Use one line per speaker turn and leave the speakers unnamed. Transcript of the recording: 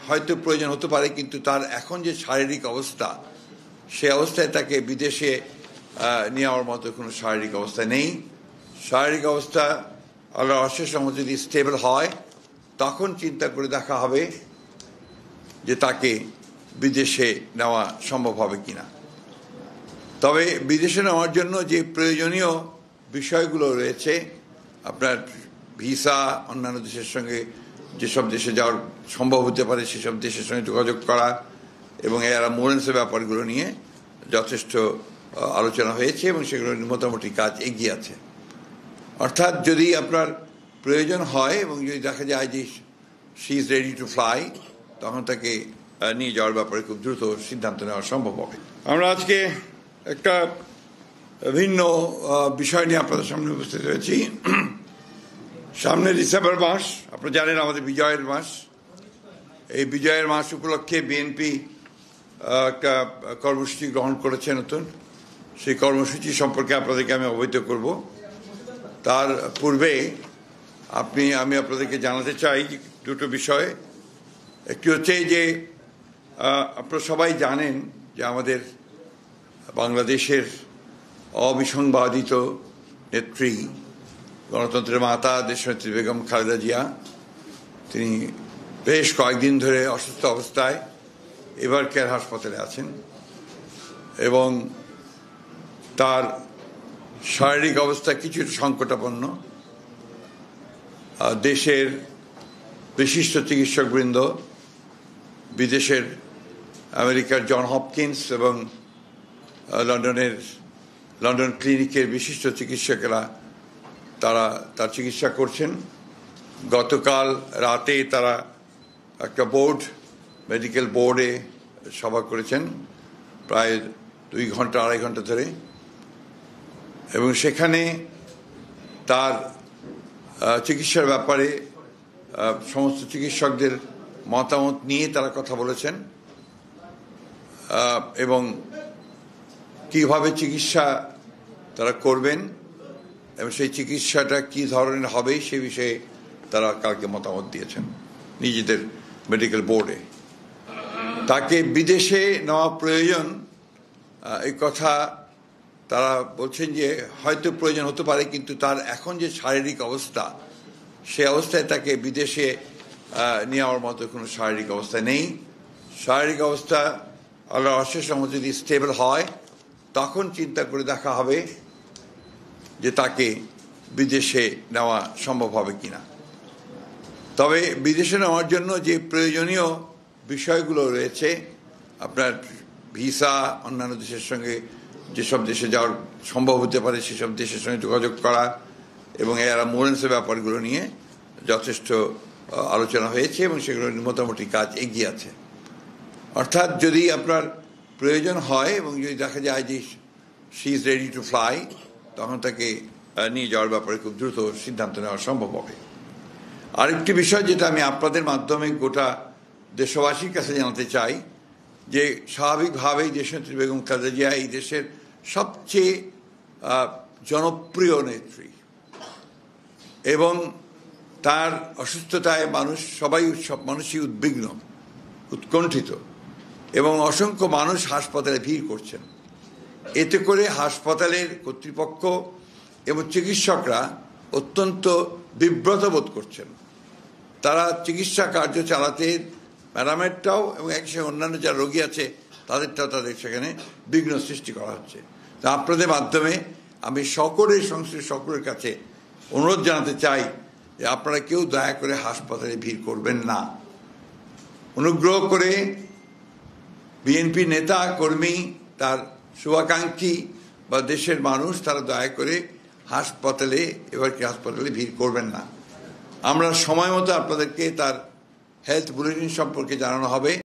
হয়তো প্রয়োজন হতে পারে, কিন্তু তার এখন যে শারীরিক অবস্থা, সে অবস্থায় তাকে বিদেশে নেওয়ার মতো কোনো শারীরিক অবস্থা নেই। শারীরিক অবস্থা আল্লাহর অশেষ রহমতে যদি স্টেবল হয়, তখন চিন্তা করে দেখা হবে যে তাকে বিদেশে নেওয়া সম্ভব হবে কিনা। তবে বিদেশে নেওয়ার জন্য যে প্রয়োজনীয় বিষয়গুলো রয়েছে, আপনার ভিসা, অন্যান্য দেশের সঙ্গে যেসব দেশে যাওয়ার সম্ভব হতে পারে সেসব দেশের সঙ্গে যোগাযোগ করা এবং এর মোরেন্সের ব্যাপারগুলো নিয়ে যথেষ্ট আলোচনা হয়েছে এবং সেগুলো মোটামুটি কাজ এগিয়ে আছে। অর্থাৎ যদি আপনার প্রয়োজন হয় এবং যদি দেখা যায় যে she is ready to fly, তখন তাকে নিয়ে যাওয়ার ব্যাপারে খুব দ্রুত সিদ্ধান্ত নেওয়া সম্ভব হবে। আমরা আজকে একটা ভিন্ন বিষয় নিয়ে আপনাদের সামনে উপস্থিত হয়েছি। সামনে ডিসেম্বর মাস, আপনারা জানেন আমাদের বিজয়ের মাস। এই বিজয়ের মাস উপলক্ষে বিএনপি একটা কর্মসূচি গ্রহণ করেছে নতুন। সেই কর্মসূচি সম্পর্কে আপনাদেরকে আমি অবহিত করব। তার পূর্বে আমি আপনাদেরকে জানাতে চাই দুটো বিষয়। একটি হচ্ছে যে আপনারা সবাই জানেন যে আমাদের বাংলাদেশের অবিসংবাদিত নেত্রী, গণতন্ত্রের মাতা দেশনেত্রী বেগম খালেদা জিয়া, তিনি বেশ কয়েকদিন ধরে অসুস্থ অবস্থায় এবার কেয়ার হাসপাতালে আছেন এবং তার শারীরিক অবস্থা কিছুটা সংকটাপন্ন। দেশের বিশিষ্ট চিকিৎসকবৃন্দ, বিদেশের আমেরিকার জন হপকিন্স এবং লন্ডন ক্লিনিকের বিশিষ্ট চিকিৎসকেরা তারা তার চিকিৎসা করছেন। গতকাল রাতে তারা একটা মেডিকেল বোর্ডে সভা করেছেন প্রায় 2 ঘন্টা 2.5 ঘন্টা ধরে, এবং সেখানে তার চিকিৎসার ব্যাপারে সমস্ত চিকিৎসকদের মতামত নিয়ে তারা কথা বলেছেন এবং কিভাবে চিকিৎসা তারা করবেন এবং সেই চিকিৎসাটা কি ধরনের হবে সে বিষয়ে তারা কালকে মতামত দিয়েছেন নিজেদের মেডিকেল বোর্ডে। তাকে বিদেশে নেওয়া প্রয়োজন, এই কথা তারা বলছেন যে হয়তো প্রয়োজন হতে পারে, কিন্তু তার এখন যে শারীরিক অবস্থা, সে অবস্থায় তাকে বিদেশে নেওয়ার মতো কোনো শারীরিক অবস্থা নেই। শারীরিক অবস্থা আল্লাহর অশেষ রহমতে যদি স্টেবল হয়, তখন চিন্তা করে দেখা হবে যে তাকে বিদেশে নেওয়া সম্ভব হবে কিনা। তবে বিদেশে নেওয়ার জন্য যে প্রয়োজনীয় বিষয়গুলো রয়েছে, আপনার ভিসা, অন্যান্য দেশের সঙ্গে যেসব দেশে যাওয়ার সম্ভব হতে পারে সেসব দেশের সঙ্গে যোগাযোগ করা এবং এর মোরেন্সের ব্যাপারগুলো নিয়ে যথেষ্ট আলোচনা হয়েছে এবং সেগুলো মোটামুটি কাজ এগিয়ে আছে। অর্থাৎ যদি আপনার প্রয়োজন হয় এবং যদি দেখা যায় যে she is ready to fly, তখন তাকে নিয়ে যাওয়ার ব্যাপারে খুব দ্রুত সিদ্ধান্ত নেওয়া সম্ভব হবে। আরেকটি বিষয় যেটা আমি আপনাদের মাধ্যমে গোটা দেশবাসীর কাছে জানাতে চাই, যে স্বাভাবিকভাবেই দেশনেত্রী বেগম খালেদা জিয়া এই দেশের সবচেয়ে জনপ্রিয় নেত্রী এবং তার অসুস্থতায় সব মানুষই উদ্বিগ্ন, উৎকণ্ঠিত এবং অসংখ্য মানুষ হাসপাতালে ভিড় করছেন। এতে করে হাসপাতালের কর্তৃপক্ষ এবং চিকিৎসকরা অত্যন্ত বিব্রত বোধ করছেন। তারা চিকিৎসা কার্য চালাতে ম্যাডামেরটাও এবং একই সঙ্গে অন্যান্য যারা রোগী আছে তাদের সেখানে বিঘ্ন সৃষ্টি করা হচ্ছে। তা আপনাদের মাধ্যমে আমি সকলের কাছে অনুরোধ জানাতে চাই যে আপনারা কেউ দয়া করে হাসপাতালে ভিড় করবেন না। অনুগ্রহ করে বিএনপি নেতা কর্মী, তার শুভাকাঙ্ক্ষী বা দেশের মানুষ, তারা দয়া করে হাসপাতালে ভিড় করবেন না। আমরা সময় মতো আপনাদেরকে তার হেলথ বুলেটিন সম্পর্কে জানানো হবে।